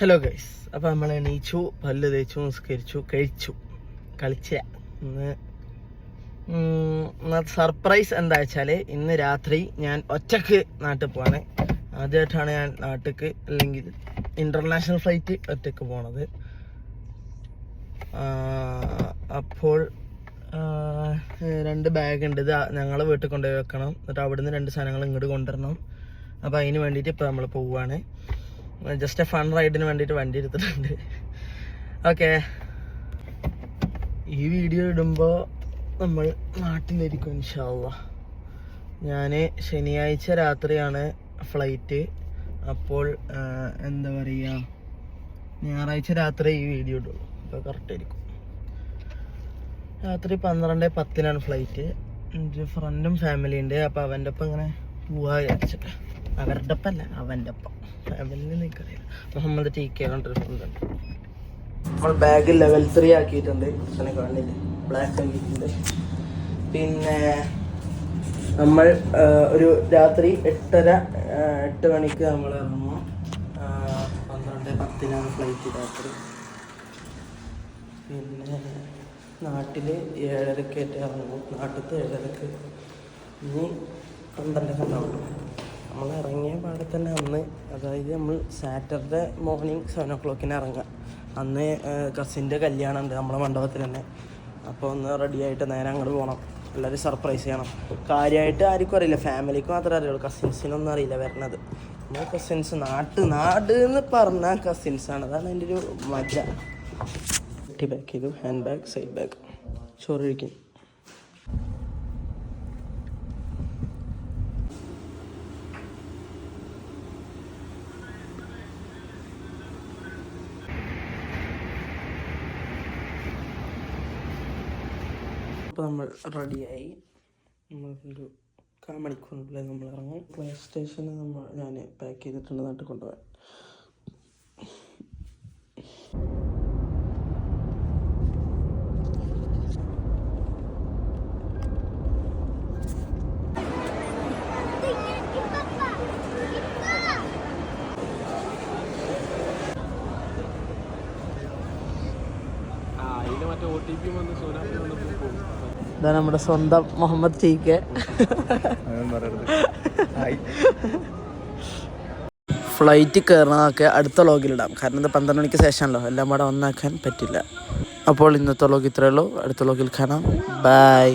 Hello guys, അപ്പോൾ നമ്മൾ എണീച്ചു, പല്ല് തേച്ചു, നിസ്കരിച്ചു, കളിച്ച ഇന്ന് സർപ്രൈസ് എന്താ വെച്ചാൽ ഇന്ന് രാത്രി ഞാൻ ഒറ്റക്ക് നാട്ടിൽ പോവാണ്. ആദ്യമായിട്ടാണ് ഞാൻ നാട്ടിലേക്ക് അല്ലെങ്കിൽ ഇൻ്റർനാഷണൽ ഫ്ലൈറ്റ് ഒറ്റക്ക് പോണത്. അപ്പോൾ 2 ബാഗ് ഉണ്ട്. ഇത് ഞങ്ങൾ വീട്ടിൽ കൊണ്ടുപോയി വെക്കണം. എന്നിട്ട് അവിടുന്ന് 2 സാധനങ്ങൾ ഇങ്ങോട്ട് കൊണ്ടുവരണം. അപ്പോൾ അതിന് വേണ്ടിയിട്ട് ഇപ്പോൾ നമ്മൾ പോവുകയാണ്. ജസ്റ്റ് ഫൺ റൈഡിന് വേണ്ടിയിട്ട് വണ്ടി എടുത്തിട്ടുണ്ട്. ഓക്കെ, ഈ വീഡിയോ ഇടുമ്പോൾ നമ്മൾ നാട്ടിലിരിക്കും ഇൻഷാ അല്ലാഹ്. ഞാൻ ശനിയാഴ്ച രാത്രിയാണ് ഫ്ലൈറ്റ്. അപ്പോൾ എന്താ പറയുക, ഞായറാഴ്ച രാത്രി ഈ വീഡിയോ ഇടുള്ളൂ. അപ്പോൾ കറക്റ്റ് ആയിരിക്കും. രാത്രി 12:10 ഫ്ലൈറ്റ്. എൻ്റെ ഫ്രണ്ടും ഫാമിലി ഉണ്ട്. അപ്പോൾ അവൻ്റെ ഒപ്പം ഇങ്ങനെ പോവാ വിചാരിച്ചിട്ട്. അവരുടെ ഒപ്പം അല്ല, അവൻ്റെ ഒപ്പം. ഫാമിലിനെ എനിക്കറിയില്ല. മുഹമ്മദ് TK കൊണ്ടൊരു ഫ്രണ്ടുണ്ട്. നമ്മൾ ബാഗ് ലെവൽ 3 ആക്കിയിട്ടുണ്ട്. അങ്ങനെ കാണില്ല, ബ്ലാക്ക് ആക്കിയിട്ടുണ്ട്. പിന്നെ നമ്മൾ ഒരു രാത്രി 8 മണിക്ക് നമ്മൾ ഇറങ്ങും. 12:10 ഫ്ലൈറ്റ് രാത്രി. പിന്നെ നാട്ടിൽ 7:30 ഇറങ്ങും. നാട്ടിലത്തെ 7:30 ഇനി 12 ഉണ്ടാവും. നമ്മൾ ഇറങ്ങിയ പാടെ തന്നെ അന്ന്, അതായത് നമ്മൾ സാറ്റർഡേ മോർണിംഗ് 7 o'clock ഇറങ്ങുക. അന്ന് കസിൻ്റെ കല്യാണം ഉണ്ട് നമ്മളെ മണ്ഡപത്തിൽ തന്നെ. അപ്പോൾ ഒന്ന് റെഡി ആയിട്ട് നേരെ അങ്ങോട്ട് പോകണം. എല്ലാവരും സർപ്രൈസ് ചെയ്യണം. കാര്യമായിട്ട് ആർക്കും അറിയില്ല, ഫാമിലിക്ക് മാത്രമേ അറിയുള്ളൂ, കസിൻസിനൊന്നും അറിയില്ല വരണത്. നമ്മൾ കസിൻസ് നാട് എന്ന് പറഞ്ഞാൽ കസിൻസാണ്. അതാണ് എൻ്റെ ഒരു മജ. ബാക്ക് ചെയ്തു, ഹാൻഡ് ബാഗ്, സൈഡ് ബാഗ്, ചോറ് കഴിക്കും. അപ്പോൾ നമ്മൾ റെഡിയായി. നമ്മളൊരു 1/4 മണിക്കൂറിനുള്ളിൽ നമ്മൾ ഇറങ്ങും. പ്ലേ സ്റ്റേഷന് ഞാൻ പാക്ക് ചെയ്തിട്ടുണ്ട് നാട്ടിൽ കൊണ്ടുപോകാൻ. ഇതാണ് നമ്മുടെ സ്വന്തം മുഹമ്മദ് TK. ഫ്ലൈറ്റ് കയറണതൊക്കെ അടുത്ത വ്ളോഗിലിടാം. കാരണം ഇത് 12 മണിക്ക് ശേഷമല്ലോ, എല്ലാം കൂടെ ഒന്നാക്കാൻ പറ്റില്ല. അപ്പോൾ ഇന്നത്തെ വ്ളോഗ് ഇത്രയേ ഉള്ളൂ. അടുത്ത വ്ളോഗിൽ കാണാം. ബൈ.